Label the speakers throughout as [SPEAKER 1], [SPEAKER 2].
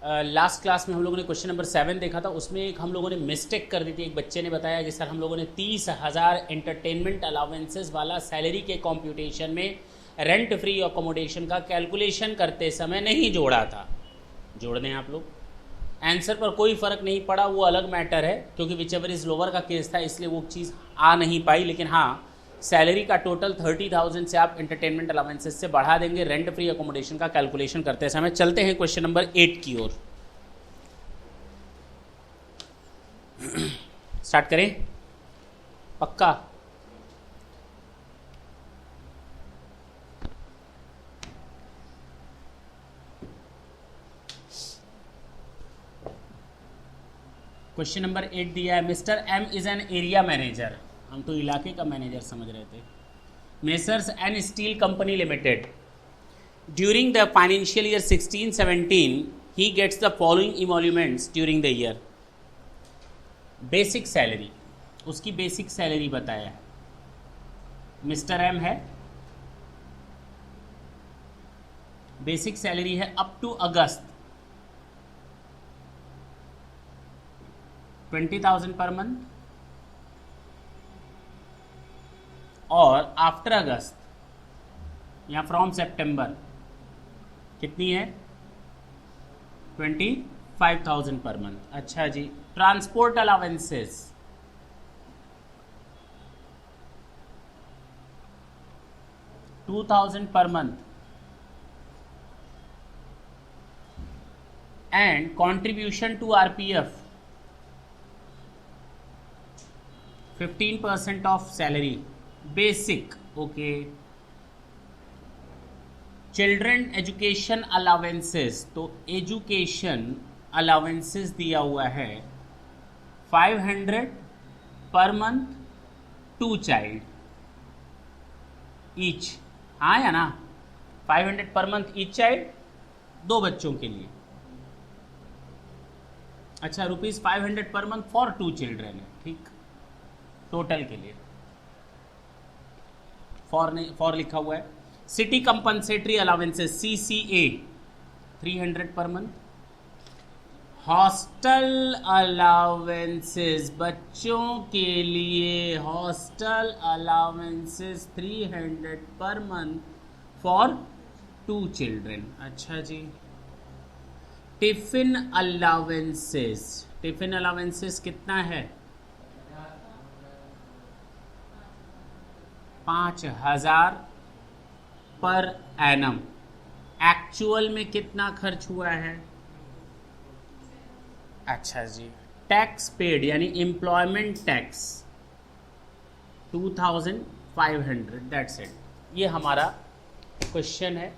[SPEAKER 1] Last class में हम लोगों ने क्वेश्चन नंबर 7 देखा था, उसमें एक हम लोगों ने मिस्टेक कर दी थी। एक बच्चे ने बताया कि सर हम लोगों ने 30,000 एंटरटेनमेंट अलाउंसेस वाला सैलरी के कॉम्प्यूटेशन में रेंट फ्री अकोमोडेशन का कैलकुलेशन करते समय नहीं जोड़ा था। जोड़ दें आप लोग, आंसर पर कोई फ़र्क नहीं पड़ा, वो अलग मैटर है, क्योंकि विच एवर इज़ लोअर का केस था इसलिए वो चीज़ आ नहीं पाई। लेकिन हाँ, सैलरी का टोटल 30,000 से आप एंटरटेनमेंट अलाउंसेस से बढ़ा देंगे रेंट फ्री अकोमोडेशन का कैलकुलेशन करते समय। चलते हैं क्वेश्चन नंबर 8 की ओर। स्टार्ट करें? पक्का? क्वेश्चन नंबर 8 दिया है, mister M is an area manager. हम तो इलाके का मैनेजर समझ रहे थे। Messrs N steel company limited, during the financial year 16-17 he gets the following emoluments during the year. Basic salary, उसकी बेसिक सैलरी बताया है। मिस्टर एम है, बेसिक सैलरी है up to August 20,000 per month, और after अगस्त या from September कितनी है? 25,000 per month. अच्छा जी, transport allowances, $2,000 per month, and contribution to RPF 15% of salary basic. Okay, children education allowances, तो एजुकेशन अलावेंसेस दिया हुआ है 500 पर मंथ, 2 चाइल्ड ईच। हाँ या ना? 500 पर मंथ ईच चाइल्ड, 2 बच्चों के लिए। अच्छा, ₹500 पर मंथ फॉर 2 चिल्ड्रन है, ठीक, टोटल के लिए। फॉर नहीं, फॉर लिखा हुआ है। City compensatory allowances CCA 300 per month. Hostel allowances, बच्चों के लिए हॉस्टल अलावेंसेस 300 पर मंथ फॉर 2 चिल्ड्रन। अच्छा जी, टिफिन अलावेंसेस, टिफिन अलावेंसेस कितना है? 5,000 पर एनम। एक्चुअल में कितना खर्च हुआ है? अच्छा जी, टैक्स पेड यानी एम्प्लॉयमेंट टैक्स 2,500, दैट्स इट। ये हमारा क्वेश्चन है।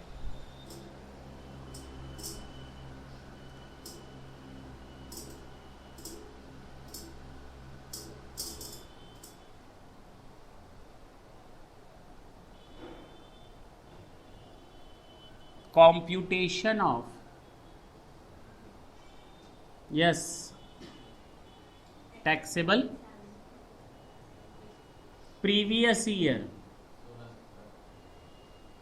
[SPEAKER 1] computation of, yes, taxable previous year।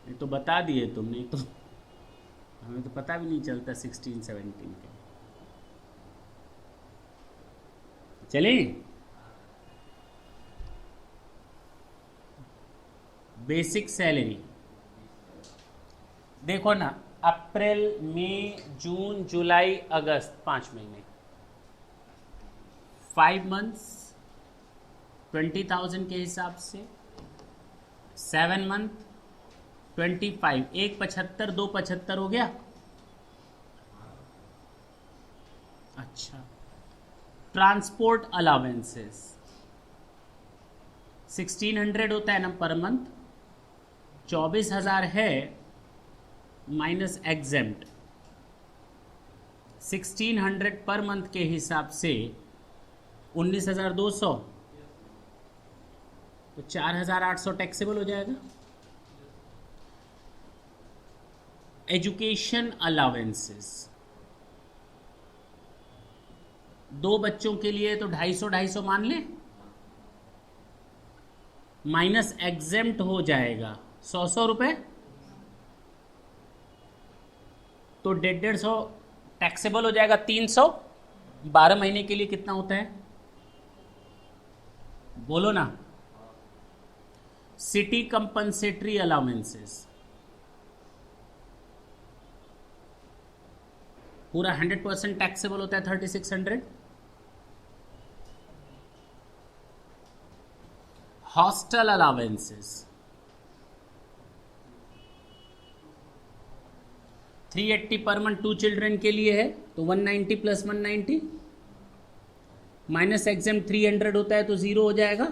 [SPEAKER 1] ये तो बता दिए तुमने, तो हमें तो पता भी नहीं चलता 16-17 के। चलें, बेसिक सैलरी देखो ना, अप्रैल, मई, जून, जुलाई, अगस्त, 5 महीने, 5 मंथ्स 20,000 के हिसाब से, 7 मंथ 25, 1 75, 2 75 हो गया। अच्छा, ट्रांसपोर्ट अलावेंसेस 1600 होता है ना पर मंथ, 24,000 है माइनस एग्जेम्प्ट, 1600 पर मंथ के हिसाब से 19,200, तो 4,800 टैक्सेबल हो जाएगा। एजुकेशन अलावेंसेस 2 बच्चों के लिए तो 250 मान ले, माइनस एग्जेम्प्ट हो जाएगा 100 रुपए, तो 150 टैक्सेबल हो जाएगा 300। 12 महीने के लिए कितना होता है बोलो ना। सिटी कंपनसेटरी अलाउंसेस पूरा 100% टैक्सेबल होता है 3600। Hostel allowances 380 per month 2 children के लिए है तो 190 प्लस 190 माइनस एग्जाम 300 होता है तो 0 हो जाएगा।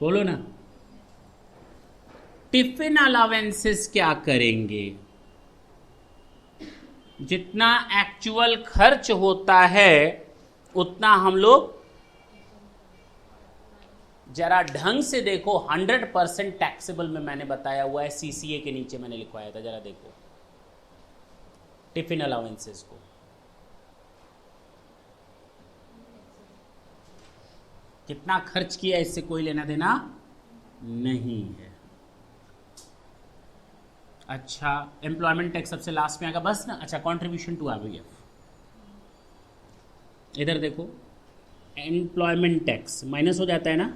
[SPEAKER 1] बोलो ना। टिफिन अलाउंसेस क्या करेंगे, जितना एक्चुअल खर्च होता है उतना हम लोग जरा ढंग से देखो। 100% टैक्सेबल में मैंने बताया हुआ है, सीसीए के नीचे मैंने लिखवाया था, जरा देखो टिफिन अलाउंसेस को। कितना खर्च किया इससे कोई लेना देना नहीं है। अच्छा, एम्प्लॉयमेंट टैक्स सबसे लास्ट में आएगा बस ना। अच्छा, कंट्रीब्यूशन टू आरबीएफ इधर देखो, एम्प्लॉयमेंट टैक्स माइनस हो जाता है ना,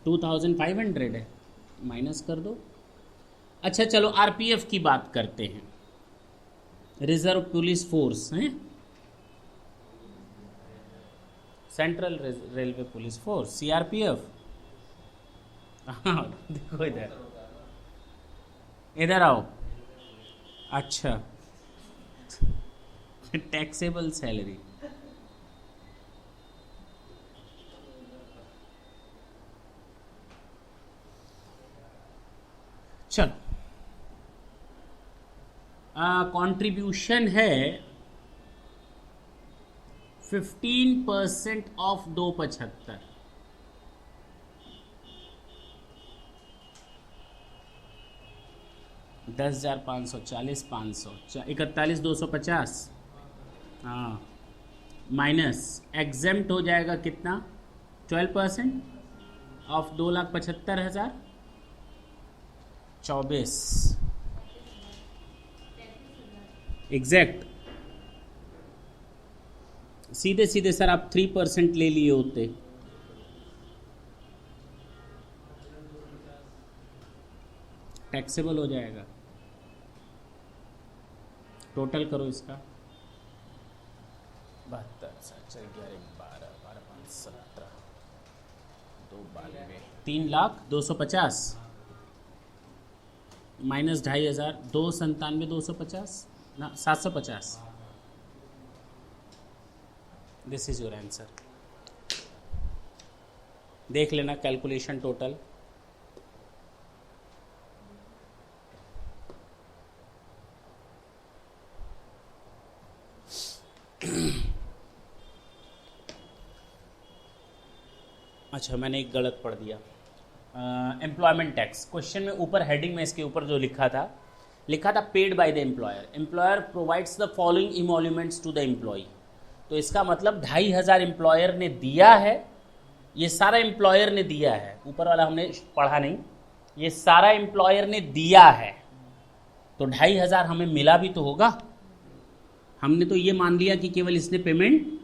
[SPEAKER 1] 2500 है, माइनस कर दो। अच्छा चलो आरपीएफ की बात करते हैं, रिजर्व पुलिस फोर्स है, central railway police force, CRPF. देखो इधर, इधर आओ। अच्छा, टैक्सेबल सैलरी चलो, कंट्रीब्यूशन है 15% ऑफ 275, $10,540, 500, 41,250। हाँ, माइनस एग्जेम्प्ट हो जाएगा कितना, 12% ऑफ 2,75,000, 24 एग्जैक्ट। सीधे सीधे सर आप 3% ले लिए होते, टैक्सेबल हो जाएगा। टोटल करो इसका, 72, 11, 12, 12, 5, 17, 2, 92, 3,02,50 माइनस 2,500, 297, 250 ना, 750। This is your answer. देख लेना कैलकुलेशन टोटल। अच्छा, मैंने एक गलत पढ़ दिया। एम्प्लॉयमेंट टैक्स क्वेश्चन में ऊपर हेडिंग में इसके ऊपर जो लिखा था paid by the employer, employer provides the following emoluments to the employee. तो इसका मतलब 2,500 एम्प्लॉयर ने दिया है, ये सारा एम्प्लॉयर ने दिया है, ऊपर वाला हमने पढ़ा नहीं, ये सारा एम्प्लॉयर ने दिया है, तो 2,500 हमें मिला भी तो होगा। हमने तो ये मान लिया कि केवल इसने पेमेंट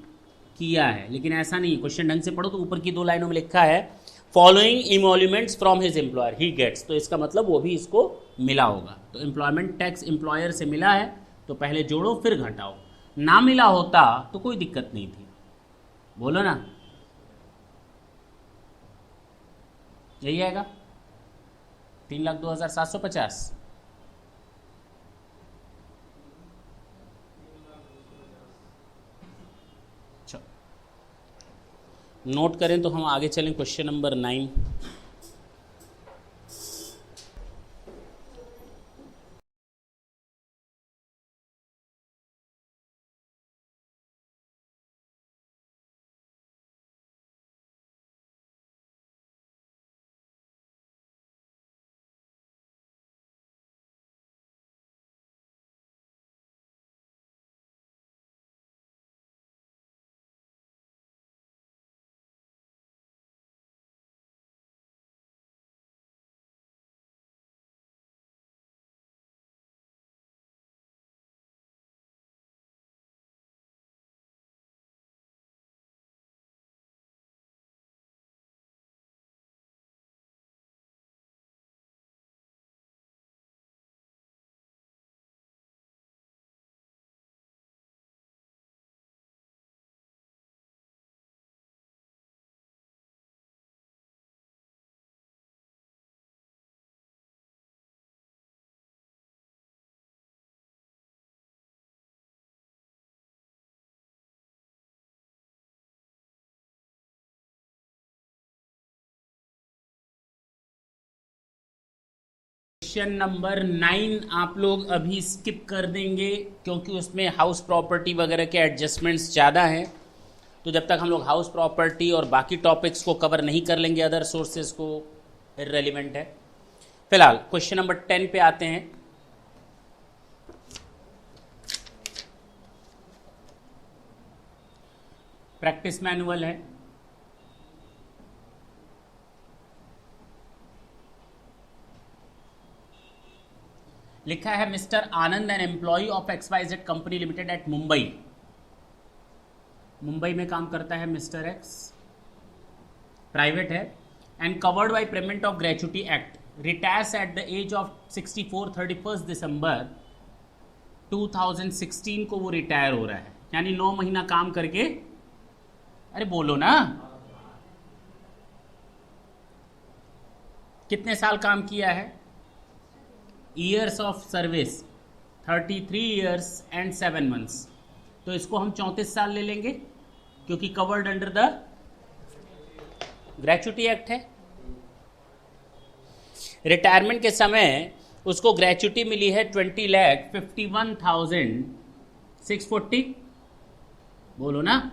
[SPEAKER 1] किया है, लेकिन ऐसा नहीं। क्वेश्चन ढंग से पढ़ो तो ऊपर की 2 लाइनों में लिखा है following emoluments from his employer he gets, तो इसका मतलब वो भी इसको मिला होगा। तो एम्प्लॉयमेंट टैक्स एम्प्लॉयर से मिला है तो पहले जोड़ो फिर घटाओ, ना मिला होता तो कोई दिक्कत नहीं थी। बोलो ना, यही आएगा 3,02,750। नोट करें तो हम आगे चलें क्वेश्चन नंबर 9। क्वेश्चन नंबर 9 आप लोग अभी स्किप कर देंगे क्योंकि उसमें हाउस प्रॉपर्टी वगैरह के एडजस्टमेंट्स ज़्यादा हैं। तो जब तक हम लोग हाउस प्रॉपर्टी और बाकी टॉपिक्स को कवर नहीं कर लेंगे, अदर सोर्सेज को, इररेलेवेंट है। फिलहाल क्वेश्चन नंबर 10 पे आते हैं। प्रैक्टिस मैनुअल है। लिखा है mister Anand an employee of XYZ company limited at Mumbai. Mumbai में काम करता है मिस्टर एक्स, प्राइवेट है, and covered by payment of gratuity act, retires at the age of 64 31 दिसंबर 2016 को वो रिटायर हो रहा है, यानी 9 महीना काम करके। अरे बोलो ना, कितने साल काम किया है? Years of service 33 years and 7 months. तो इसको हम 34 साल ले लेंगे क्योंकि covered under the gratuity act है। रिटायरमेंट के समय उसको ग्रेचुटी मिली है 20,51,640। बोलो ना,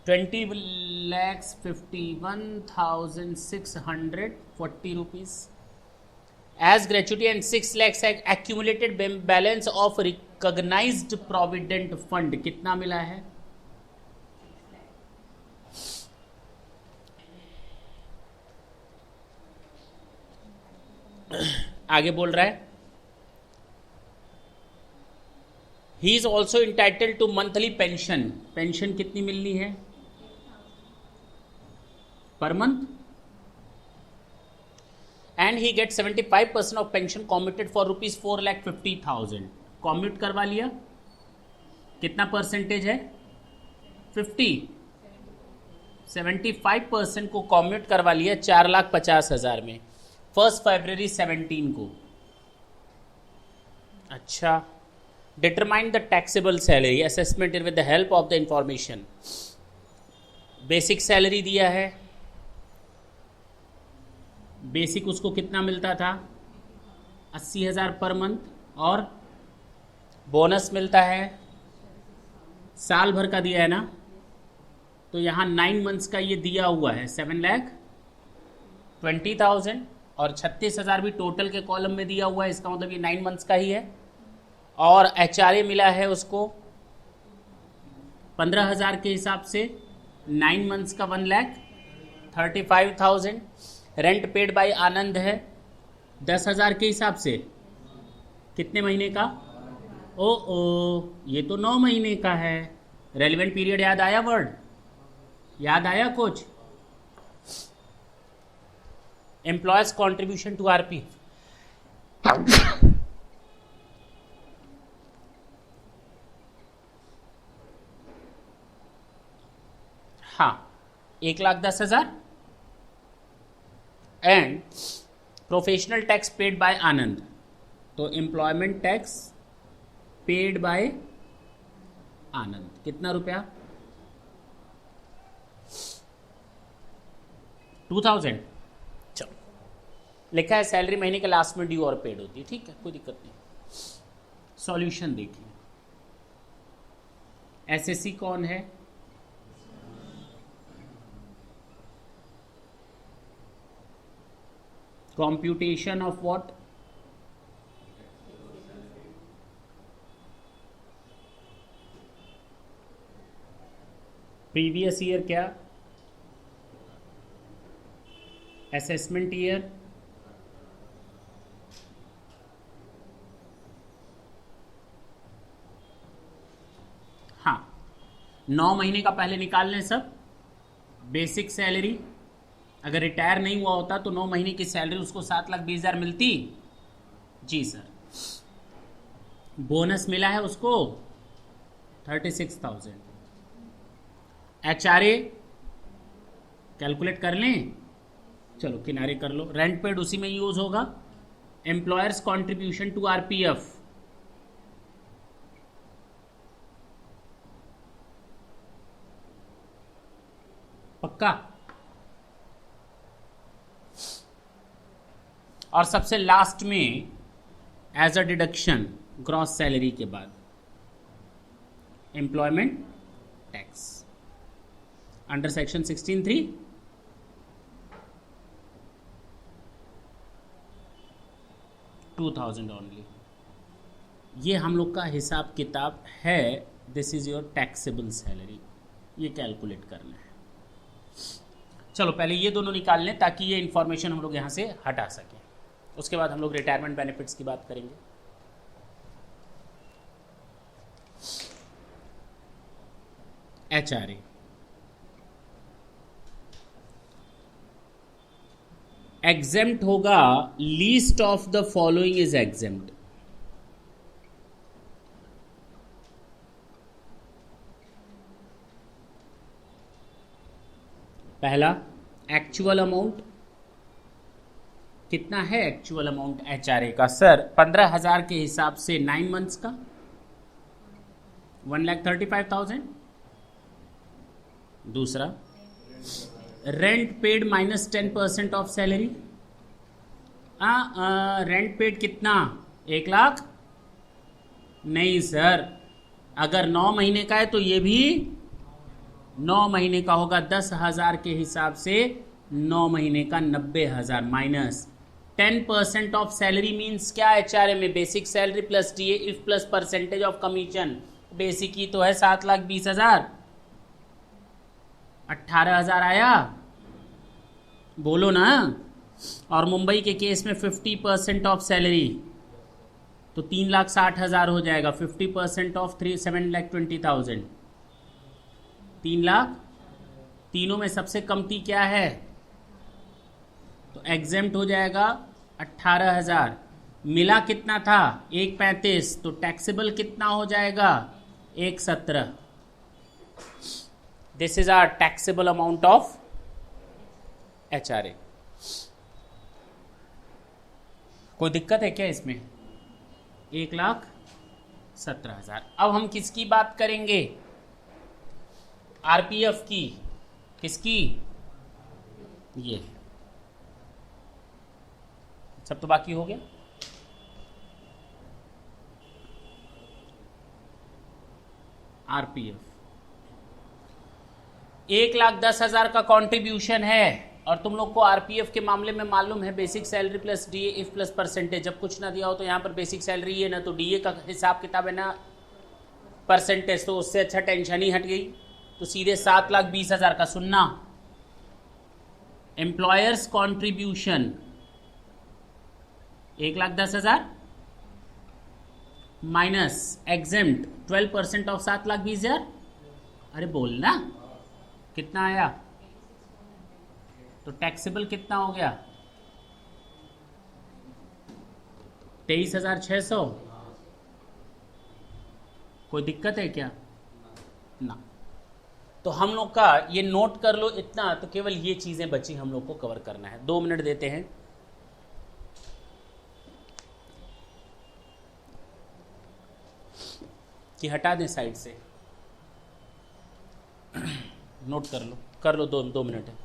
[SPEAKER 1] 20,51,640 rupees as gratuity and 6 lakhs accumulated balance of recognized provident fund। कितना मिला है? आगे बोल रहा है he is also entitled to monthly pension. Pension कितनी मिलनी है per month? And he get 75% of pension commuted for ₹4,50,000। Commute करवा लिया, कितना परसेंटेज है? 50। 75% को कॉम्यूट करवा लिया 4,50,000 में, 1 फरवरी 17 को। अच्छा, determine the taxable salary assessment with the help of the information. Basic salary दिया है, बेसिक उसको कितना मिलता था? 80,000 पर मंथ, और बोनस मिलता है साल भर का दिया है ना, तो यहाँ 9 मंथ्स का ये दिया हुआ है 7,20,000, और 36,000 भी टोटल के कॉलम में दिया हुआ है, इसका मतलब ये 9 मंथ्स का ही है। और HRA मिला है उसको 15,000 के हिसाब से, 9 मंथ्स का 1,35,000। रेंट पेड बाय आनंद है 10,000 के हिसाब से, कितने महीने का? ये तो 9 महीने का है। रेलिवेंट पीरियड याद आया? वर्ड याद आया कुछ? एम्प्लॉयज कॉन्ट्रीब्यूशन टू RP, हाँ, 1,10,000। And professional tax paid by Anand, तो employment tax paid by Anand कितना रुपया? 2,000। चलो, लिखा है सैलरी महीने के लास्ट में ड्यू और पेड होती है, ठीक है, कोई दिक्कत नहीं। सॉल्यूशन देखिए, SSC कौन है? computation of what? previous year क्या? assessment year, हाँ, 9 महीने का पहले निकाल लें सब। बेसिक सैलरी, अगर रिटायर नहीं हुआ होता तो 9 महीने की सैलरी उसको 7,20,000 मिलती। जी सर। बोनस मिला है उसको 36,000। HRA कैलकुलेट कर लें, चलो किनारे कर लो। रेंट पेड उसी में यूज होगा। एम्प्लॉयर्स कॉन्ट्रीब्यूशन टू RPF, पक्का? और सबसे लास्ट में as a deduction gross salary के बाद employment tax under section 16(3) 2000 only. ये हम लोग का हिसाब किताब है। This is your taxable salary, ये कैलकुलेट करना है। चलो पहले ये दोनों निकाल लें ताकि ये इंफॉर्मेशन हम लोग यहाँ से हटा सकें। उसके बाद हम लोग रिटायरमेंट बेनिफिट्स की बात करेंगे। HRA एग्जेम्प्ट होगा, least of the following is exempt. पहला एक्चुअल अमाउंट कितना है? एक्चुअल अमाउंट HRA का सर 15,000 के हिसाब से 9 मंथ्स का 1,35,000। दूसरा rent paid minus 10% of salary. Rent paid कितना? 1 लाख? नहीं सर, अगर 9 महीने का है तो ये भी 9 महीने का होगा। 10,000 के हिसाब से 9 महीने का 90,000 माइनस 10% ऑफ सैलरी मीन्स क्या? HRA में basic salary plus DA if plus percentage of commission. Basic की तो है 7,20,000, 18,000 आया, बोलो ना। और मुंबई के केस में 50% ऑफ सैलरी तो 3,60,000 हो जाएगा। 50% ऑफ 7,20,000 3 लाख। तीनों में सबसे कमती क्या है? तो एग्जेम्प्ट हो जाएगा 18,000। मिला कितना था? 1,35। तो टैक्सेबल कितना हो जाएगा? 1,17। This is our taxable amount of HRA। कोई दिक्कत है क्या इसमें? 1,17,000। अब हम किसकी बात करेंगे? RPF की। किसकी? ये सब तो बाकी हो गया। RPF 1,10,000 का कंट्रीब्यूशन है और तुम लोग को RPF के मामले में मालूम है basic salary plus DA if plus percentage. जब कुछ ना दिया हो तो यहाँ पर बेसिक सैलरी है ना, तो DA का हिसाब किताब है ना, परसेंटेज, तो उससे अच्छा टेंशन ही हट गई। तो सीधे 7,20,000 का सुनना। Employers contribution 1,10,000 minus exempt 12% of 7,20,000। अरे बोलना कितना आया? तो टैक्सेबल कितना हो गया? 23,600। कोई दिक्कत है क्या? ना। तो हम लोग का ये नोट कर लो इतना, तो केवल ये चीजें बची हम लोग को कवर करना है। 2 मिनट देते हैं। कि हटा दें साइड से, नोट कर लो 2 मिनट है।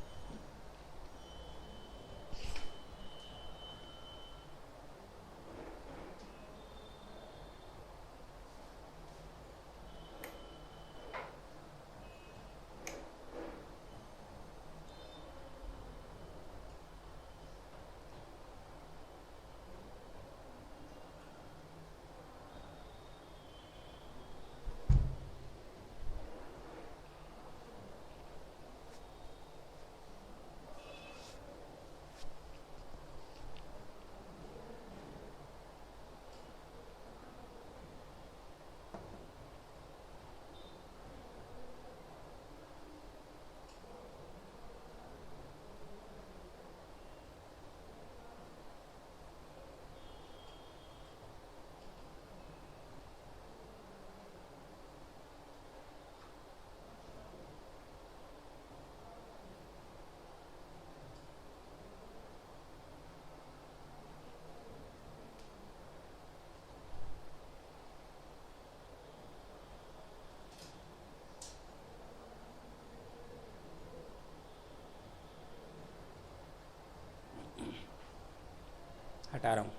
[SPEAKER 1] हटा रहा हूँ,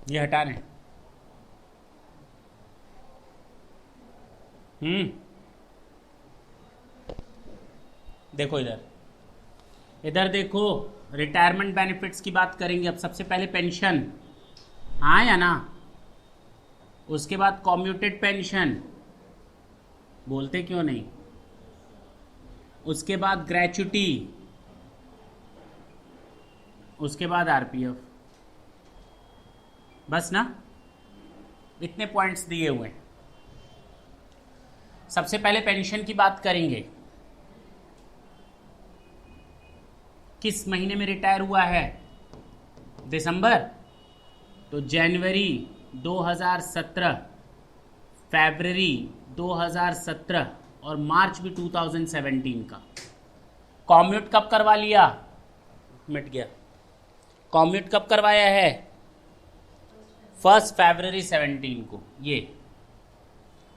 [SPEAKER 1] ये हटा रहे हैं। देखो इधर, इधर देखो, रिटायरमेंट बेनिफिट्स की बात करेंगे अब। सबसे पहले पेंशन, हाँ या ना, उसके बाद कम्यूटेड पेंशन, बोलते क्यों नहीं, उसके बाद ग्रेच्युटी, उसके बाद आरपीएफ। बस ना, इतने पॉइंट्स दिए हुए हैं। सबसे पहले पेंशन की बात करेंगे। किस महीने में रिटायर हुआ है? दिसंबर, तो जनवरी 2017, फरवरी 2017 और मार्च भी 2017 का। कॉम्यूट कब करवा लिया? मिट गया। कॉम्यूट कब करवाया है? 1 फरवरी 17 को। ये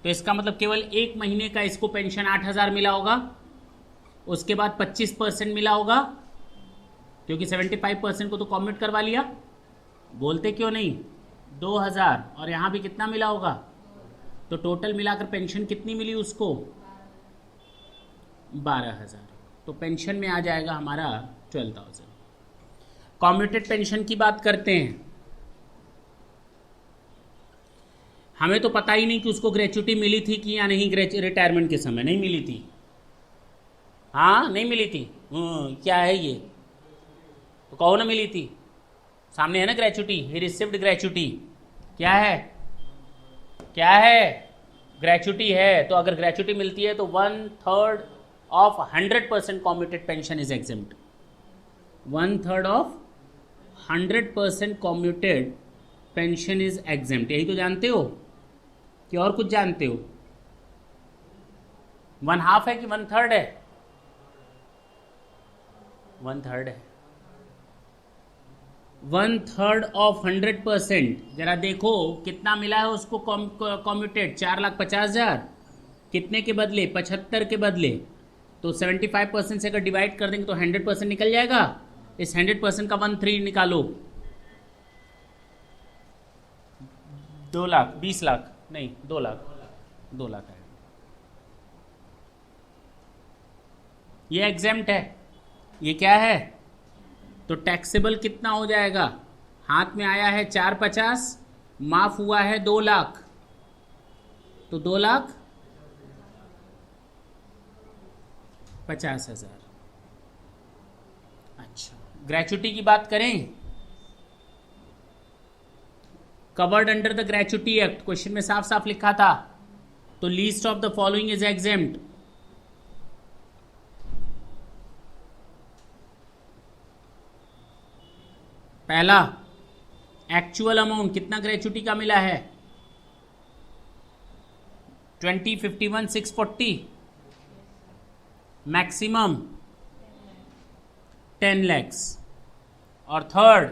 [SPEAKER 1] तो इसका मतलब केवल एक महीने का इसको पेंशन 8,000 मिला होगा, उसके बाद 25% मिला होगा, क्योंकि 75% को तो कॉम्यूट करवा लिया। बोलते क्यों नहीं? 2,000, और यहां भी कितना मिला होगा? तो टोटल मिलाकर पेंशन कितनी मिली उसको? 12,000। तो पेंशन में आ जाएगा हमारा 12,000। कॉम्यूटेड पेंशन की बात करते हैं। हमें तो पता ही नहीं कि उसको ग्रेच्युटी मिली थी कि या नहीं, रिटायरमेंट के समय नहीं मिली थी। हाँ, नहीं मिली थी। क्या है ये? तो कहो ना मिली थी, सामने है ना ग्रेच्युटी, ही रिसीव्ड ग्रेच्युटी। क्या है? क्या है? ग्रेच्युटी है। तो अगर ग्रेच्युटी मिलती है तो 1/3 of 100% commuted pension is exempt. 1/3 of 100% commuted pension is exempt. यही तो जानते हो कि और कुछ जानते हो? 1/2 है कि 1/3 है? 1/3 है। 1/3 ऑफ 100%। जरा देखो कितना मिला है उसको कॉम्यूटेड। 4,50,000 कितने के बदले? 75 के बदले। तो 75% से अगर डिवाइड कर देंगे तो 100% निकल जाएगा। इस 100% का 1/3 निकालो। 2 लाख, 20 लाख नहीं, 2 लाख, 2 लाख है। ये एग्जेम्प्ट है। ये क्या है? तो टैक्सेबल कितना हो जाएगा? हाथ में आया है 450, माफ हुआ है 2 लाख, तो 2,50,000। अच्छा, ग्रेच्युटी की बात करें। Covered under the gratuity act, question में साफ साफ लिखा था। तो least of the following is exempt. पहला, एक्चुअल अमाउंट कितना ग्रेच्युटी का मिला है? 20,51,640। Maximum 10 lakhs। और third,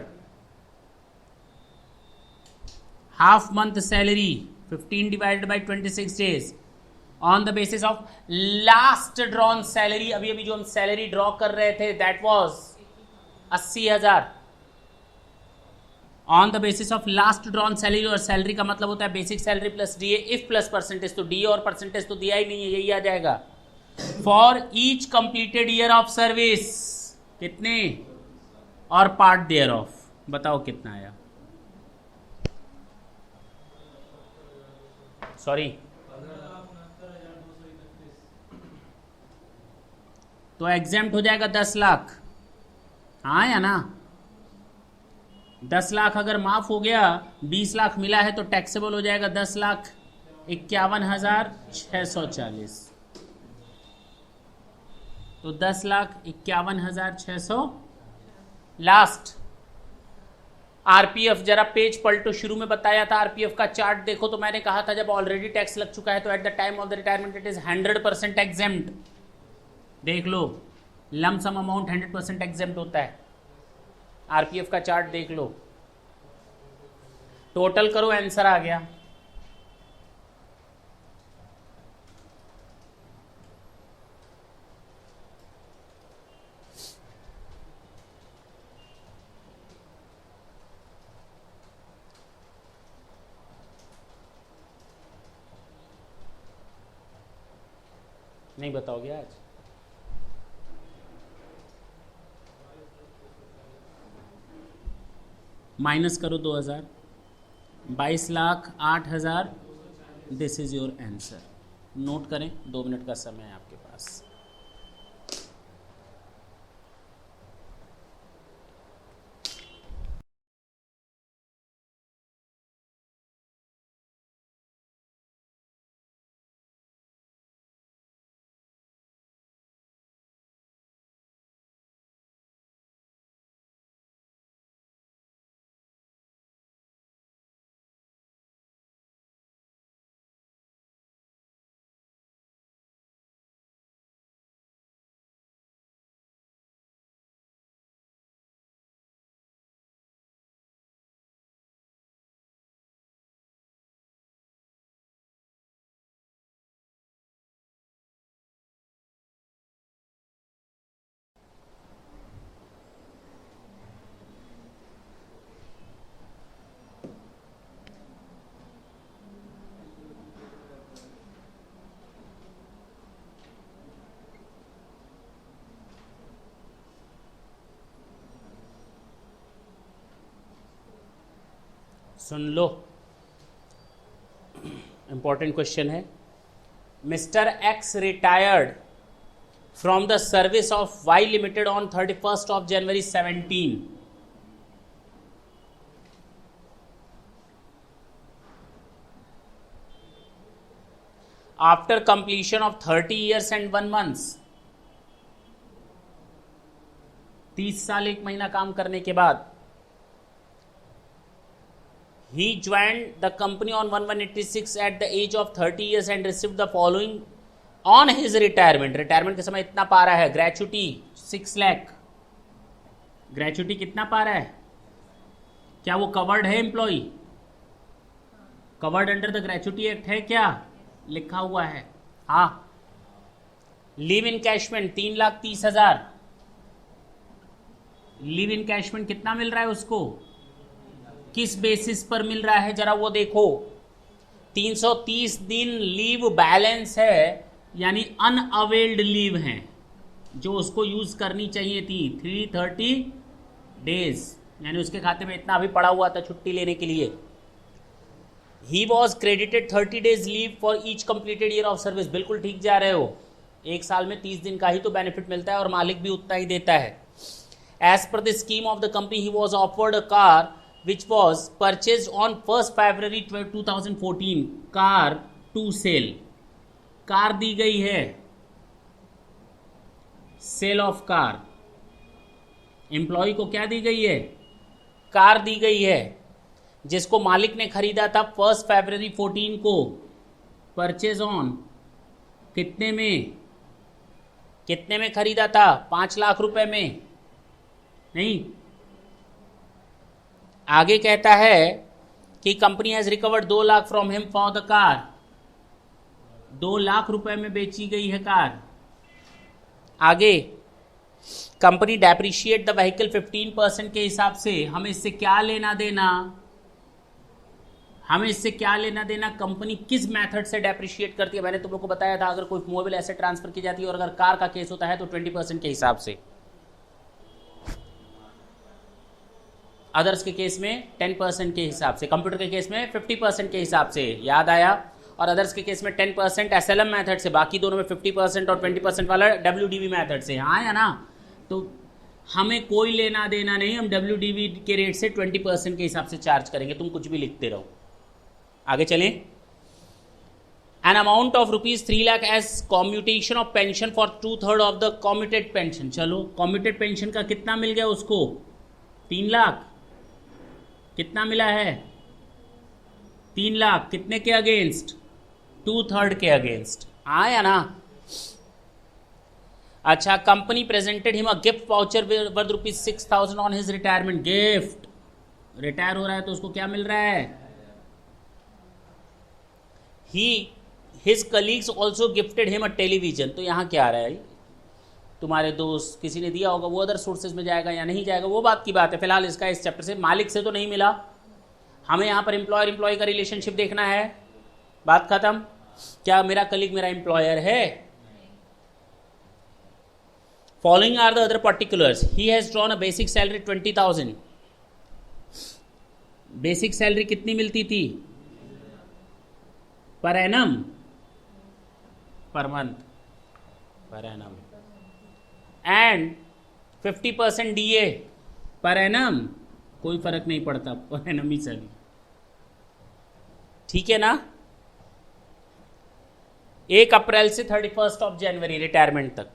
[SPEAKER 1] half month salary 15 divided by 26 days on the basis of last drawn salary. अभी अभी जो हम सैलरी ड्रॉ कर रहे थे that was 80,000 on the basis of last drawn salary. और सैलरी का मतलब होता है basic salary plus DA, if plus percentage, तो डीए और परसेंटेज तो दिया ही नहीं है, यही आ जाएगा। For each completed year of service कितने? और पार्ट देयर ऑफ, बताओ कितना आया? सॉरी, तो एग्जेम्प्ट हो जाएगा 10 लाख। हाँ या ना? 10 लाख अगर माफ हो गया, 20 लाख मिला है तो टैक्सेबल हो जाएगा 10,51,640। तो 10,51,600। लास्ट आरपीएफ, जरा पेज पलटो। शुरू में बताया था आरपीएफ का चार्ट देखो, तो मैंने कहा था जब ऑलरेडी टैक्स लग चुका है तो at the time of the retirement it is 100% exempt. देख लो, लम सम अमाउंट 100% एग्जेम्प्ट होता है। आरपीएफ का चार्ट देख लो, टोटल करो, आंसर आ गया। नहीं बताओगे आज? माइनस करो 2000, 22,08,000, this is your answer. Note करें, 2 मिनट का समय है आपके पास। सुन लो, इंपॉर्टेंट क्वेश्चन है। Mister X retired from the service of Y limited on 31st of January 17. After completion of 30 years and 1 month, 30 साल 1 महीना काम करने के बाद he joined the company on 1186 at the age of 30 years and received the following on his retirement. Retirement के समय इतना पा रहा है, ग्रेचुटी 6 लाख। ग्रेचुटी कितना पा रहा है? क्या वो कवर्ड है employee? Covered under the gratuity act है क्या? लिखा हुआ है हाँ। Leave encashment 3,30,000। लीव इनकैशमेंट कितना मिल रहा है उसको? किस बेसिस पर मिल रहा है जरा वो देखो। 330 दिन लीव बैलेंस है, यानी अनअवेल्ड लीव है जो उसको यूज करनी चाहिए थी। 330 डेज, यानी उसके खाते में इतना अभी पड़ा हुआ था छुट्टी लेने के लिए। He was credited 30 days leave for each completed year of service. बिल्कुल ठीक जा रहे हो, एक साल में 30 दिन का ही तो बेनिफिट मिलता है और मालिक भी उतना ही देता है। As per the scheme of the company he was offered a car which was purchased on 1st February 2014. Car to sale, car दी गई है, सेल ऑफ कार। एम्प्लॉय को क्या दी गई है? कार दी गई है, जिसको मालिक ने खरीदा था 1st February 14 को। परचेज ऑन कितने में? कितने में खरीदा था? 5 लाख रुपए में नहीं। आगे कहता है कि company has recovered 2 lakh from him for the car. 2 lakh रुपए में बेची गई है कार। आगे कंपनी डेप्रिशिएट द व्हीकल 15% के हिसाब से। हमें इससे क्या लेना देना? हमें इससे क्या लेना देना? कंपनी किस मेथड से डेप्रिशिएट करती है? मैंने तुम लोग को बताया था, अगर कोई मोबाइल एसेट ट्रांसफर की जाती है और अगर कार का केस होता है तो 20% के हिसाब से, अदर्स के केस में 10% के हिसाब से, कंप्यूटर के केस में 50% के हिसाब से। याद आया? और अदर्स के केस में 10% SLM मेथड से, बाकी दोनों में 50% और 20% वाला WDV मेथड से। हाँ या ना? तो हमें कोई लेना देना नहीं, हम WDV के रेट से 20% के हिसाब से चार्ज करेंगे। तुम कुछ भी लिखते रहो। आगे चलें। An amount of ₹3 lakh as commutation of pension for 2/3 of the commuted pension. चलो, कॉम्यूटेड पेंशन का कितना मिल गया उसको? 3 लाख। कितना मिला है? 3 लाख। कितने के अगेंस्ट? 2/3 के अगेंस्ट। आया ना? अच्छा, company presented him a gift voucher worth ₹6,000 on his retirement. Gift, retire हो रहा है तो उसको क्या मिल रहा है? His colleagues also gifted him a television. तो यहाँ क्या आ रहा है? तुम्हारे दोस्त किसी ने दिया होगा, वो अदर सोर्सेज में जाएगा या नहीं जाएगा, वो बात की बात है। फिलहाल इसका इस चैप्टर से मालिक से तो नहीं मिला, हमें यहाँ पर एम्प्लॉयर का रिलेशनशिप देखना है। बात खत्म। क्या मेरा कलीग मेरा एम्प्लॉयर है? Following are the other particulars. He has drawn a basic salary 20,000. Basic salary कितनी मिलती थी per annum, per month, per annum, and 50% DA per annum, कोई फर्क नहीं पड़ता, पर एनम ही सैलरी, ठीक है ना। 1 अप्रैल से 31 जनवरी रिटायरमेंट तक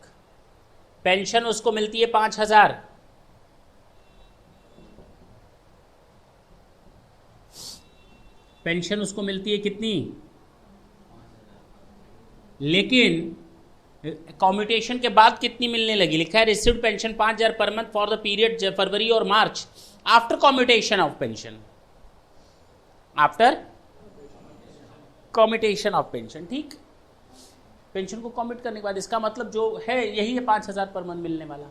[SPEAKER 1] पेंशन उसको मिलती है 5,000। पेंशन उसको मिलती है कितनी, लेकिन कॉम्यूटेशन के बाद कितनी मिलने लगी, लिखा है received pension 5,000 per month for the period February और March after commutation of pension, after commutation of pension, ठीक। पेंशन को कॉम्यूट करने के बाद इसका मतलब जो है यही है 5,000 पर मंथ मिलने वाला,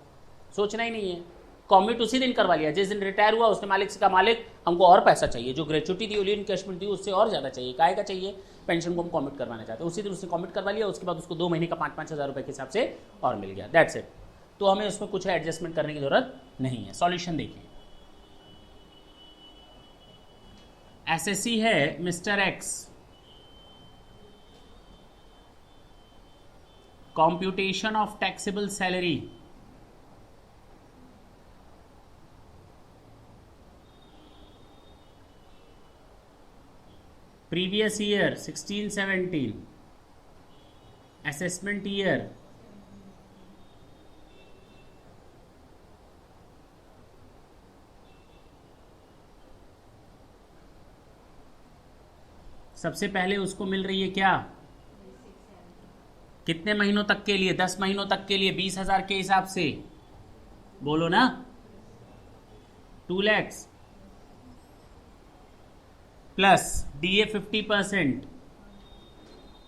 [SPEAKER 1] सोचना ही नहीं है। कॉम्यूट उसी दिन करवा लिया जिस दिन रिटायर हुआ, उसने मालिक से कहा मालिक हमको और पैसा चाहिए, जो ग्रेचुटी दी, लीव इनकैशमेंट दी, उससे और ज़्यादा चाहिए, काहे का चाहिए, पेंशन को हम कॉम्यूट करवाना चाहते हैं। उसी दिन उसने कॉम्यूट करवा लिया, उसके बाद उसको 2 महीने का 5-5 हज़ार रुपये के हिसाब से और मिल गया, दैट्स इट। तो हमें उसमें कुछ एडजस्टमेंट करने की जरूरत नहीं है। सॉल्यूशन देखिए, एसएससी है mister x, computation of taxable salary, previous year 16-17, assessment year सबसे पहले उसको मिल रही है क्या, कितने महीनों तक के लिए, 10 महीनों तक के लिए 20,000 के हिसाब से, बोलो ना, 2 लाख प्लस DA 50%,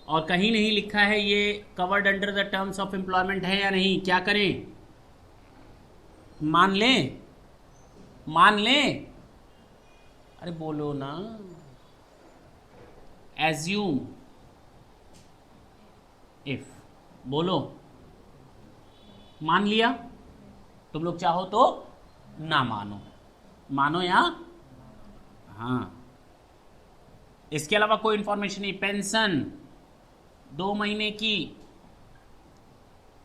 [SPEAKER 1] और कहीं नहीं लिखा है ये covered under the terms of employment है या नहीं, क्या करें, मान लें, मान लें, अरे बोलो ना, एज्यूम इफ, बोलो, मान लिया, तुम लोग चाहो तो ना मानो, मानो या हाँ। इसके अलावा कोई इंफॉर्मेशन नहीं, पेंशन 2 महीने की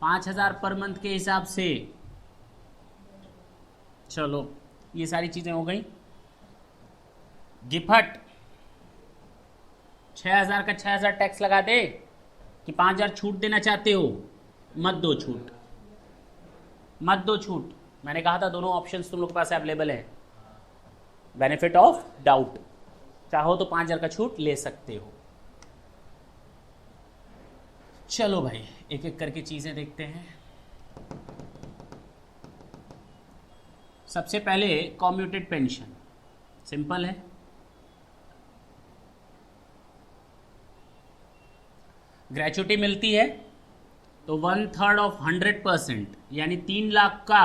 [SPEAKER 1] 5,000 पर मंथ के हिसाब से, चलो ये सारी चीजें हो गई। गिफट 6,000 का 6,000 टैक्स लगा दे कि 5,000 छूट देना चाहते हो, मत दो छूट, मत दो छूट, मैंने कहा था दोनों ऑप्शंस तुम लोग के पास अवेलेबल है, बेनिफिट ऑफ डाउट, चाहो तो 5,000 का छूट ले सकते हो। चलो भाई एक एक करके चीजें देखते हैं। सबसे पहले कम्यूटेड पेंशन, सिंपल है, ग्रेचुटी मिलती है तो 1/3 ऑफ 100%, यानी 3 लाख का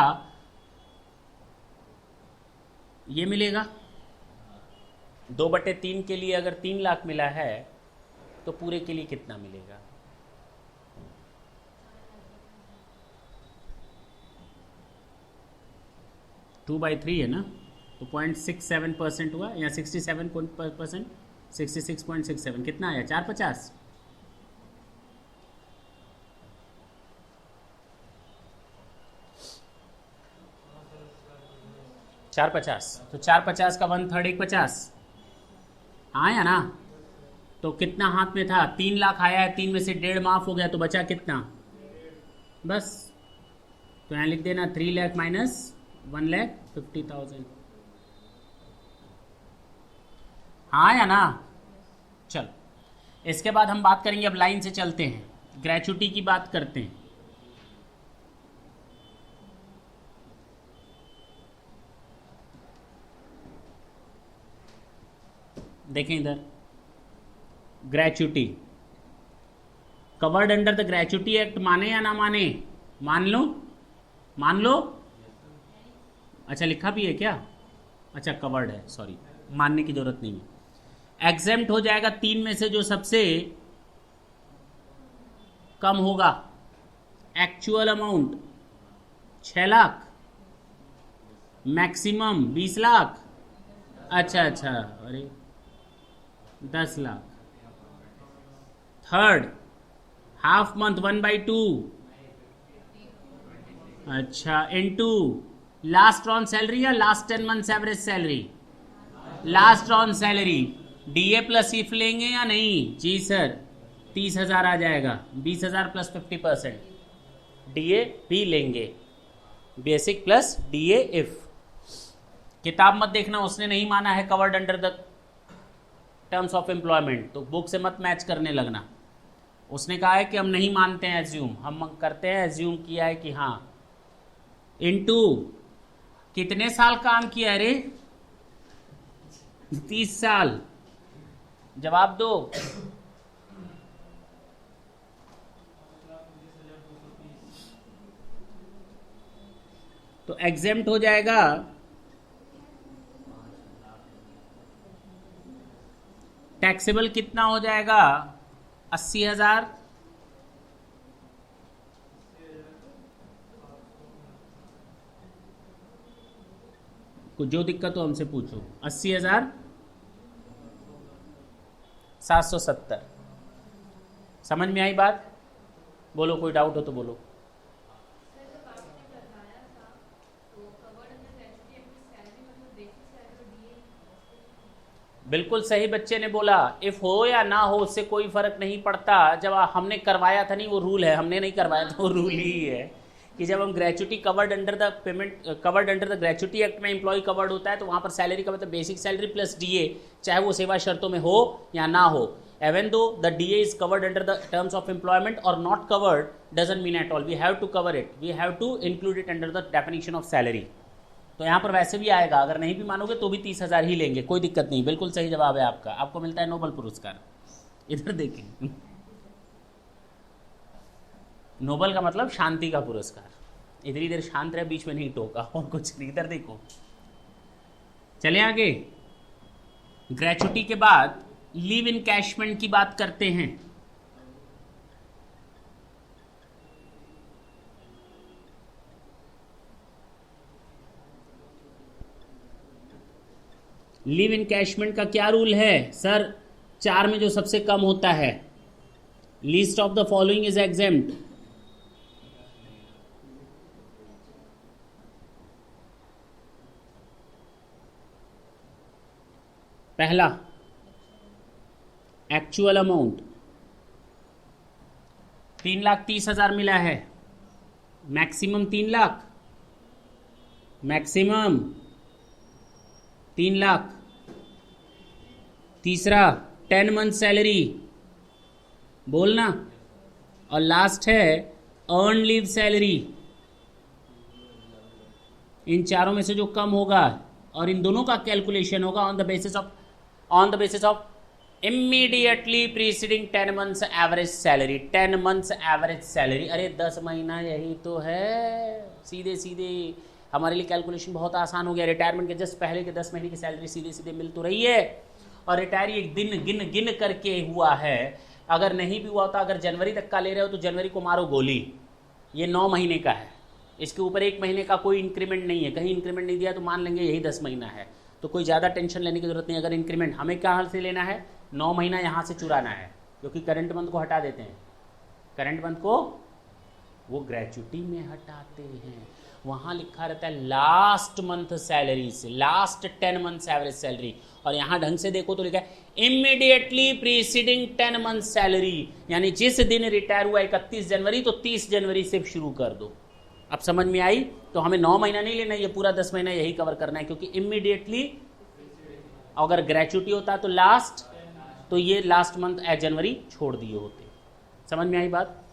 [SPEAKER 1] ये मिलेगा, 2/3 के लिए अगर 3 लाख मिला है तो पूरे के लिए कितना मिलेगा, टू बाई 3 है ना, तो 0.67% हुआ, या 67%, 66.67, कितना आया, 450, 450, तो 450 का 1/3 150 आया ना, तो कितना हाथ में था, 3 लाख आया है, 3 में से 1.5 माफ हो गया, तो बचा कितना, बस, तो यहाँ लिख देना 3 लाख माइनस 1,50,000, हाँ या ना। चलो इसके बाद हम बात करेंगे, अब लाइन से चलते हैं, ग्रेचुटी की बात करते हैं। देखें इधर, gratuity covered under the gratuity act, माने या ना माने, मान लो, मान लो, अच्छा लिखा भी है क्या, अच्छा कवर्ड है, सॉरी, मानने की जरूरत नहीं है। एग्जेम्प्ट हो जाएगा 3 में से जो सबसे कम होगा, actual amount 6 lakh, maximum 20 lakh, अच्छा अच्छा, अरे 10 लाख। थर्ड, हाफ मंथ 1/2, अच्छा, इनटू लास्ट ऑन सैलरी या last 10 months average salary? Last on salary. DA plus if लेंगे या नहीं? जी सर, 30,000 आ जाएगा, 20,000 प्लस 50%। डीए भी लेंगे, बेसिक प्लस डीए इफ। किताब मत देखना, उसने नहीं माना है covered under the terms of employment, तो बुक से मत मैच करने लगना। उसने कहा है कि हम नहीं मानते हैं एज्यूम, हम करते हैं एज्यूम किया है कि हाँ। इनटू कितने साल काम किया है रे? 30 साल। जवाब दो। तो एग्जेम्प्ट हो जाएगा टैक्सेबल कितना हो जाएगा? 80,000। जो दिक्कत हो हमसे पूछो। 80,770। समझ में आई बात? बोलो, कोई डाउट हो तो बोलो। बिल्कुल सही बच्चे ने बोला, इफ हो या ना हो उससे कोई फर्क नहीं पड़ता। जब हमने करवाया था, नहीं वो रूल है, हमने नहीं करवाया था, वो रूल ही है कि जब हम gratuity covered under the payment, covered under the gratuity act में एम्प्लॉय कवर्ड होता है, तो वहां पर सैलरी का मतलब बेसिक सैलरी प्लस डीए, चाहे वो सेवा शर्तों में हो या ना हो। Even though the DA is covered under the terms of employment और not covered doesn't mean at all, we have to cover it, we have to include it under the definition of salary. तो यहाँ पर वैसे भी आएगा, अगर नहीं भी मानोगे तो भी 30,000 ही लेंगे, कोई दिक्कत नहीं। बिल्कुल सही जवाब है आपका, आपको मिलता है नोबल पुरस्कार। इधर देखें, नोबल का मतलब शांति का पुरस्कार। इधर इधर शांत रहे, बीच में नहीं टोका और कुछ नहीं। इधर देखो, चले आगे। ग्रेचुटी के बाद लीव इनकैशमेंट की बात करते हैं। लीव इनकैशमेंट का क्या रूल है सर? 4 में जो सबसे कम होता है, least of the following is exempt. पहला, एक्चुअल अमाउंट 3,30,000 मिला है, मैक्सिमम 3 लाख, मैक्सिमम 3 लाख। तीसरा, 10 मंथ सैलरी, बोलना। और लास्ट है अर्न लीव सैलरी। इन चारों में से जो कम होगा, और इन दोनों का कैलकुलेशन होगा on the basis of immediately preceding 10 months average salary. 10 months average salary, अरे 10 महीना यही तो है। सीधे सीधे हमारे लिए कैलकुलेशन बहुत आसान हो गया। रिटायरमेंट के जस्ट पहले के 10 महीने की सैलरी सीधे सीधे मिल तो रही है, और रिटायरी एक दिन गिन गिन करके हुआ है। अगर नहीं भी हुआ होता, अगर जनवरी तक का ले रहे हो तो जनवरी को मारो गोली, ये 9 महीने का है, इसके ऊपर 1 महीने का कोई इंक्रीमेंट नहीं है। कहीं इंक्रीमेंट नहीं दिया तो मान लेंगे यही 10 महीना है, तो कोई ज़्यादा टेंशन लेने की जरूरत नहीं। अगर इंक्रीमेंट हमें कहाँ से लेना है, 9 महीना यहाँ से चुराना है, क्योंकि करंट मंथ को हटा देते हैं। करंट मंथ को वो ग्रेचुटी में हटाते हैं, वहाँ लिखा रहता है लास्ट मंथ सैलरी से, लास्ट 10 मंथ्स एवरेज सैलरी। और यहाँ ढंग से देखो तो लिखा है इमीडिएटली प्रीसीडिंग 10 मंथ सैलरी, यानी जिस दिन रिटायर हुआ 31 जनवरी, तो 30 जनवरी से शुरू कर दो। अब समझ में आई? तो हमें 9 महीना नहीं लेना, ये पूरा 10 महीना यही कवर करना है, क्योंकि इमीडिएटली अगर ग्रेचुटी होता तो लास्ट, तो ये लास्ट मंथ जनवरी छोड़ दिए होते। समझ में आई बात?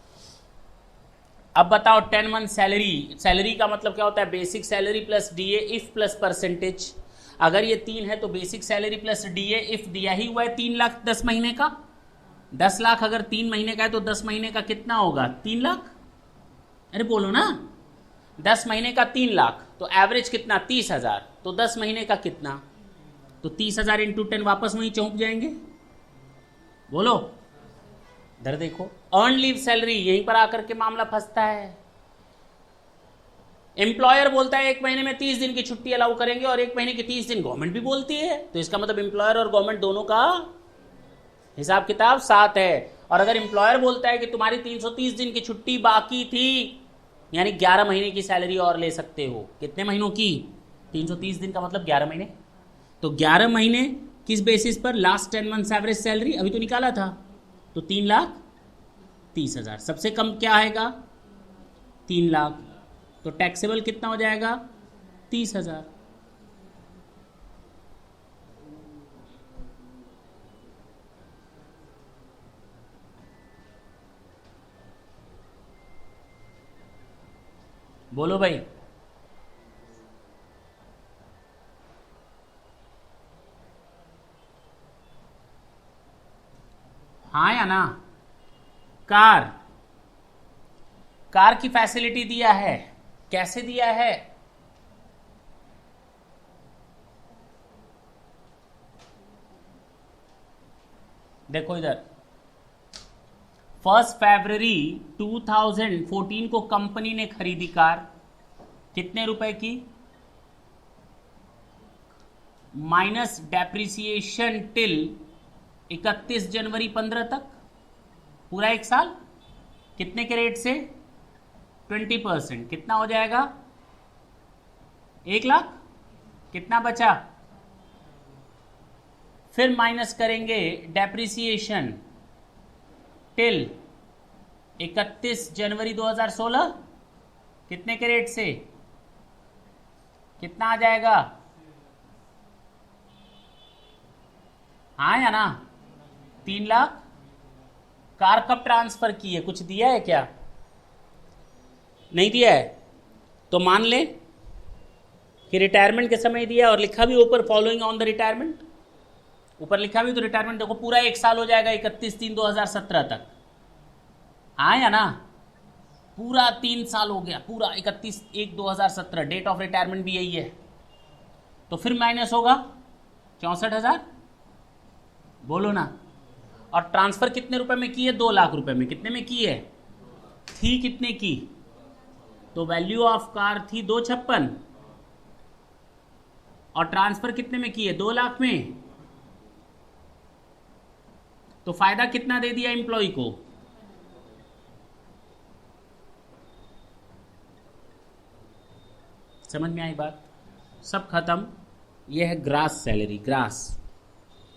[SPEAKER 1] अब बताओ 10 मंथ सैलरी, सैलरी का मतलब क्या होता है? Basic salary plus DA if plus percentage. अगर ये 3 है तो basic salary plus DA if दिया ही हुआ है 3 लाख 10 महीने का। 10 लाख अगर 3 महीने का है तो 10 महीने का कितना होगा? 3 लाख। अरे बोलो ना, 10 महीने का 3 लाख, तो एवरेज कितना? 30,000। तो 10 महीने का कितना? तो 30,000 इंटू 10 वापस वहीं चौंक जाएंगे। बोलो, इधर देखो, अर्न लीव सैलरी, यहीं पर आकर के मामला फंसता है। एम्प्लॉयर बोलता है 1 महीने में 30 दिन की छुट्टी अलाउ करेंगे, और 1 महीने की 30 दिन गवर्नमेंट भी बोलती है, तो इसका मतलब एम्प्लॉयर और गवर्नमेंट दोनों का हिसाब किताब साथ है। और अगर एम्प्लॉयर बोलता है कि तुम्हारी 330 दिन की छुट्टी बाकी थी, यानी 11 महीने की सैलरी और ले सकते हो। कितने महीनों की? 330 दिन का मतलब 11 महीने। तो 11 महीने किस बेसिस पर? लास्ट 10 मंथ्स एवरेज सैलरी अभी तो निकाला था, तो 3,30,000। सबसे कम क्या आएगा? 3 लाख। तो टैक्सेबल कितना हो जाएगा? 30,000। बोलो भाई। हाँ या ना? कार, कार की फैसिलिटी दिया है। कैसे दिया है? देखो इधर, 1 फरवरी 2014 को कंपनी ने खरीदी कार, कितने रुपए की? माइनस डेप्रिसिएशन टिल 31 जनवरी 15 तक, पूरा 1 साल। कितने के रेट से? 20%। कितना हो जाएगा? 1 लाख। कितना बचा? फिर माइनस करेंगे डेप्रिसिएशन टिल 31 जनवरी 2016, कितने के रेट से? कितना आ जाएगा? हाँ या ना? 3 लाख। कार कब ट्रांसफर की है? कुछ दिया है क्या? नहीं दिया है। तो मान ले कि रिटायरमेंट के समय दिया, और लिखा भी ऊपर फॉलोइंग ऑन द रिटायरमेंट, ऊपर लिखा भी तो रिटायरमेंट देखो, पूरा 1 साल हो जाएगा 31/3/2017 तक। हाँ या ना? पूरा 3 साल हो गया, पूरा 31/1/2017, डेट ऑफ रिटायरमेंट भी यही है। तो फिर माइनस होगा 64,000। बोलो ना। और ट्रांसफर कितने रुपए में की है? 2 लाख रुपए में। कितने में की है? थी कितने की? तो वैल्यू ऑफ कार थी 256, और ट्रांसफर कितने में की है? 2 लाख में। तो फायदा कितना दे दिया एम्प्लॉय को? समझ में आई बात? सब खत्म। यह है ग्रास सैलरी, ग्रास,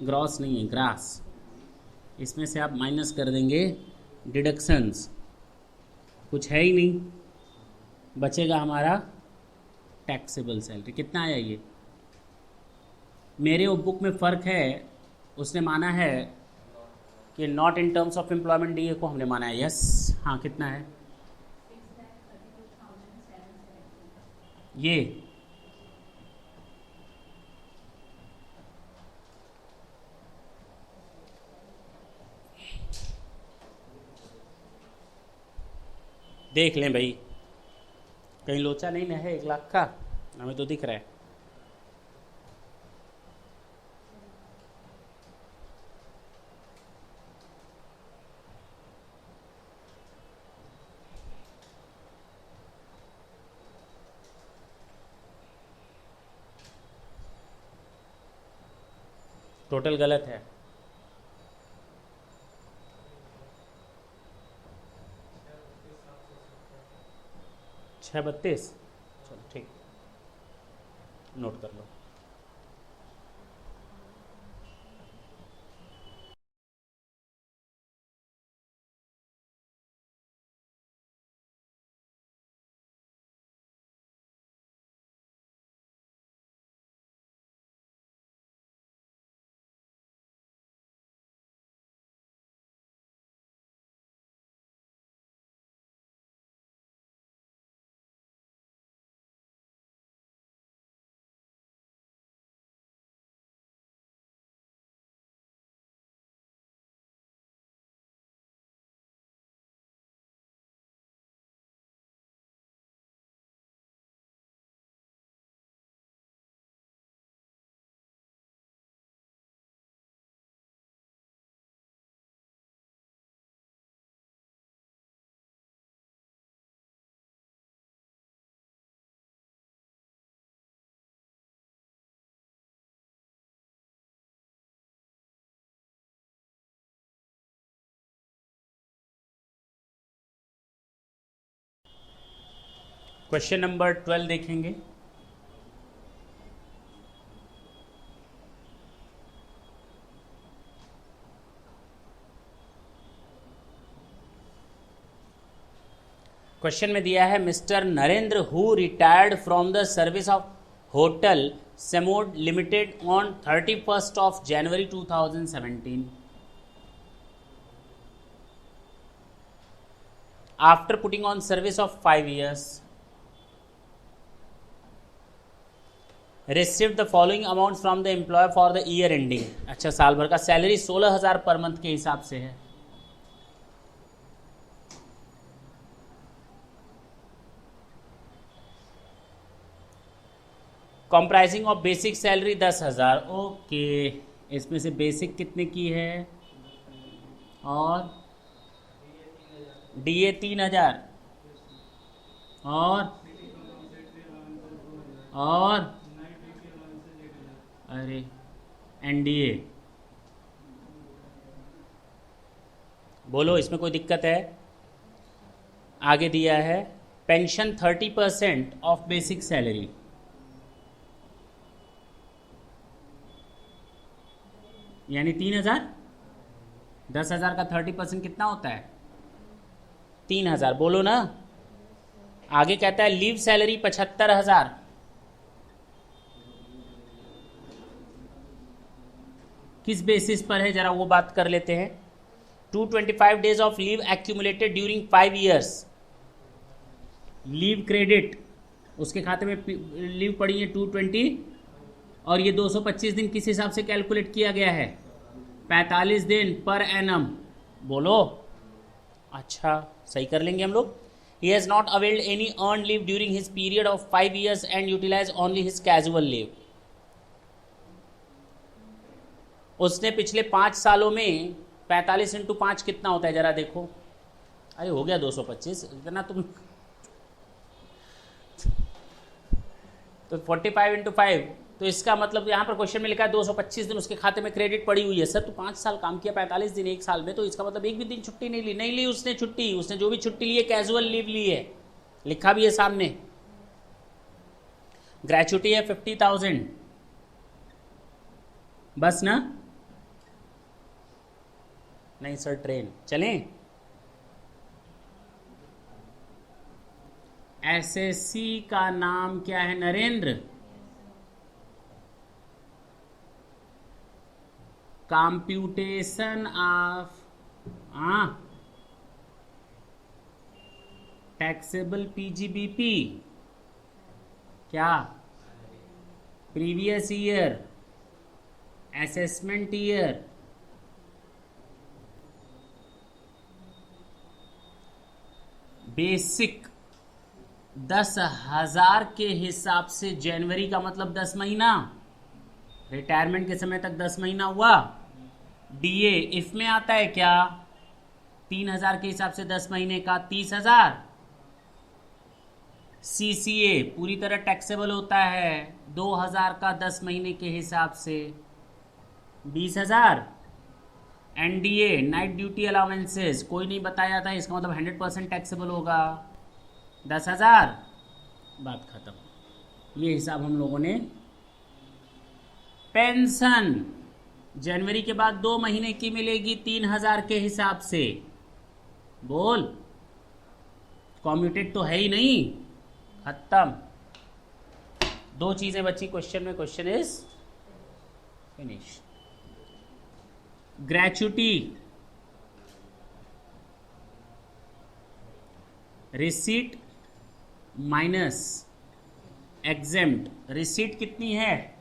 [SPEAKER 1] ग्रॉस नहीं है, ग्रास। इसमें से आप माइनस कर देंगे डिडक्शंस, कुछ है ही नहीं, बचेगा हमारा टैक्सेबल सैलरी। कितना आया ये? मेरे बुक में फ़र्क है, उसने माना है कि not in terms of employment DA को हमने माना है। यस। हाँ, कितना है ये? देख लें भाई, कहीं लोचा नहीं ना है 1 लाख का? हमें तो दिख रहा है। टोटल गलत है। 632। चलो ठीक, नोट कर लो। क्वेश्चन नंबर 12 देखेंगे। क्वेश्चन में दिया है mister Narendra who retired from the service of hotel सेमोड limited on 31st of January 2017 after putting on service of 5 years received the following amounts from the employer for the year ending। अच्छा, साल भर का salary 16,000 per month के हिसाब से है। Comprising of basic salary 10,000। Okay, इसमें से बेसिक कितने की है और डीए 3,000 और अरे एनडीए। बोलो, इसमें कोई दिक्कत है? आगे दिया है पेंशन 30% ऑफ बेसिक सैलरी। यानी 3,000, 10,000 का 30% कितना होता है? 3,000। बोलो ना। आगे कहता है लीव सैलरी 75,000। किस बेसिस पर है, जरा वो बात कर लेते हैं। 225 days of leave accumulated during 5 years। Leave credit, उसके खाते में लीव पड़ी है 220, और ये 225 दिन किस हिसाब से कैलकुलेट किया गया है? 45 दिन पर एनम। बोलो। अच्छा, सही कर लेंगे हम लोग। He has not availed any earned leave during his period of 5 years and utilized only his casual leave। उसने पिछले 5 सालों में 45 × 5 कितना होता है, जरा देखो। अरे हो गया 225, इतना तुम तो 45 × 5, तो इसका मतलब यहाँ पर क्वेश्चन में लिखा है 225 दिन उसके खाते में क्रेडिट पड़ी हुई है। सर तो 5 साल काम किया, 45 दिन एक साल में, तो इसका मतलब एक भी दिन छुट्टी नहीं ली उसने छुट्टी। उसने जो भी छुट्टी ली है कैजुअल लीव ली है, लिखा भी है सामने। ग्रेचुटी है 50,000। बस ना? नहीं सर, ट्रेन चलें। एसएससी का नाम क्या है? Narendra. Computation of taxable PGBP, क्या previous year, assessment year, basic 10,000 के हिसाब से जनवरी का मतलब 10 महीना, रिटायरमेंट के समय तक 10 महीना हुआ। डीए इफ में आता है क्या? 3,000 के हिसाब से 10 महीने का 30,000। सीसीए पूरी तरह टैक्सेबल होता है 2,000 का 10 महीने के हिसाब से 20,000। एनडीए नाइट ड्यूटी अलाउंसेस कोई नहीं बताया था, इसका मतलब 100% टैक्सेबल होगा 10,000। बात खत्म। ये हिसाब हम लोगों ने। पेंशन जनवरी के बाद 2 महीने की मिलेगी 3,000 के हिसाब से। बोल, कॉम्यूटेड तो है ही नहीं, खत्म। 2 चीजें बची क्वेश्चन में, question is finish. Gratuity, receipt minus exempt. Receipt कितनी है?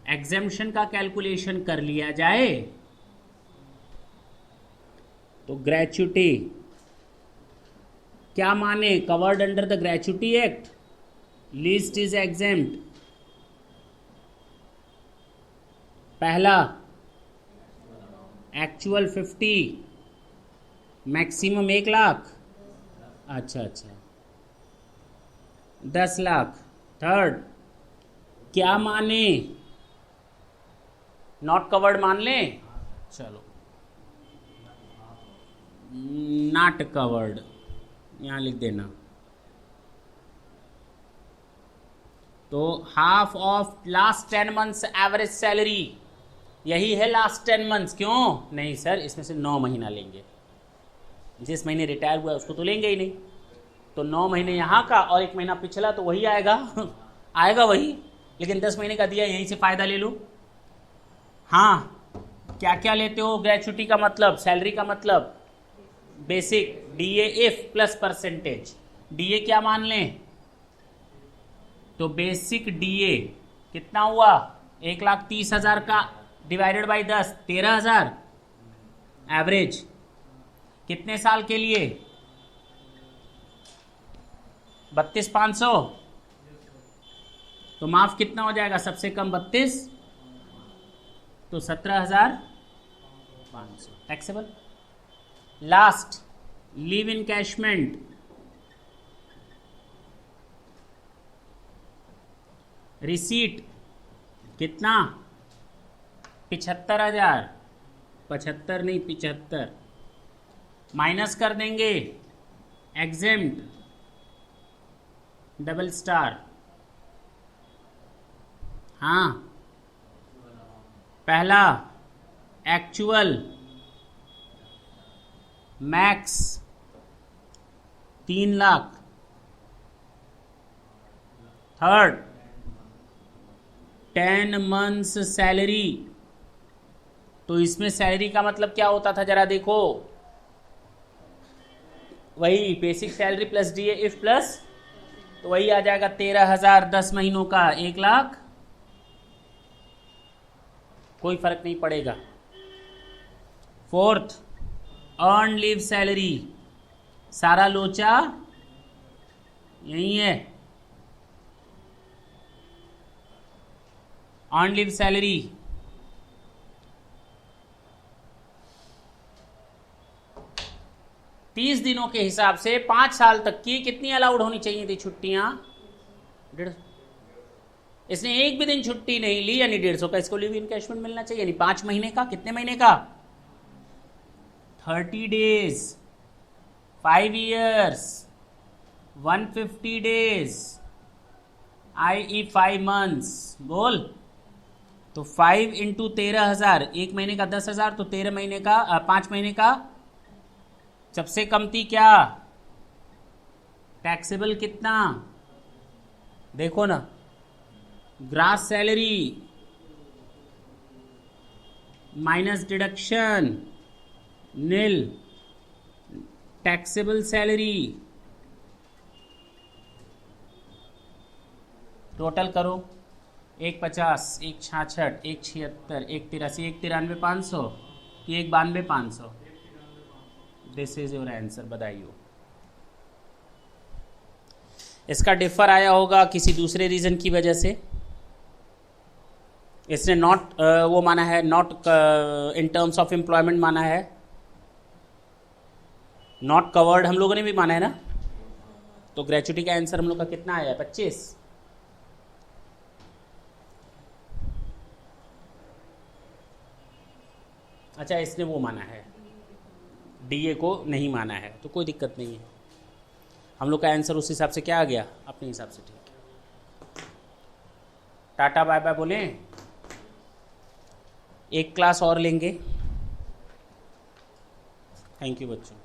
[SPEAKER 1] एग्जेम्पशन का कैलकुलेशन कर लिया जाए तो ग्रेचुटी क्या माने? Covered under the gratuity act, least is exempt. पहला एक्चुअल 50, मैक्सिमम 1 लाख। अच्छा 10 लाख। थर्ड क्या माने? नॉट कवर्ड मान लें। चलो नॉट कवर्ड यहाँ लिख देना। तो half of last 10 months average salary, यही है लास्ट 10 मंथ्स। क्यों नहीं सर, इसमें से 9 महीना लेंगे, जिस महीने रिटायर हुआ है उसको तो लेंगे ही नहीं, तो 9 महीने यहाँ का और 1 महीना पिछला, तो वही आएगा आएगा वही, लेकिन 10 महीने का दिया, यहीं से फ़ायदा ले लो। हाँ, क्या क्या लेते हो ग्रेचुटी का मतलब, सैलरी का मतलब, basic DA if plus percentage. DA क्या मान लें, तो बेसिक डीए कितना हुआ, 1,30,000 का डिवाइडेड बाई 10, 13,000 एवरेज। कितने साल के लिए, 32,500, तो माफ कितना हो जाएगा, सबसे कम 32, तो 17,500 taxable. Last leave encashment, receipt कितना, 75,000, 75 नहीं 75, माइनस कर देंगे एग्जेम्प्ट डबल स्टार। हाँ, पहला actual max 3 lakh, third 10 months salary. तो इसमें सैलरी का मतलब क्या होता था जरा देखो, वही basic salary plus DA if plus, तो वही आ जाएगा 13,000 10 महीनों का 1 लाख, कोई फर्क नहीं पड़ेगा। फोर्थ अर्न लीव सैलरी, सारा लोचा यही है, अर्न लीव सैलरी। तीस दिनों के हिसाब से 5 साल तक की कितनी अलाउड होनी चाहिए थी छुट्टियां, 150। इसने एक भी दिन छुट्टी नहीं ली, यानी 150 का इसको लीव इनकैशमेंट मिलना चाहिए, यानी 5 महीने का, कितने महीने का, 30 days, 5 years, 150 days, i.e. 5 months. बोल, तो 5 इंटू 13,000, 1 महीने का 10,000, तो 13 महीने का 5 महीने का, सबसे कमती क्या, टैक्सेबल कितना, देखो ना, gross salary minus deduction nil, taxable salary total करो, 1,50, 1,66, 1,76, 1,83, 1,93,500 कि 1,92,500। दिस इज योर आंसर, बधाइयो। इसका डिफर आया होगा किसी दूसरे रीजन की वजह से, इसने नॉट वो माना है, not in terms of employment माना है, नॉट कवर्ड हम लोगों ने भी माना है ना, तो ग्रेचुटी का आंसर हम लोग का कितना आया, 25। अच्छा, इसने वो माना है, डीए को नहीं माना है, तो कोई दिक्कत नहीं है, हम लोग का आंसर उस हिसाब से क्या आ गया, अपने हिसाब से ठीक है। टाटा बाय बाय बोलें, एक क्लास और लेंगे। थैंक यू बच्चों।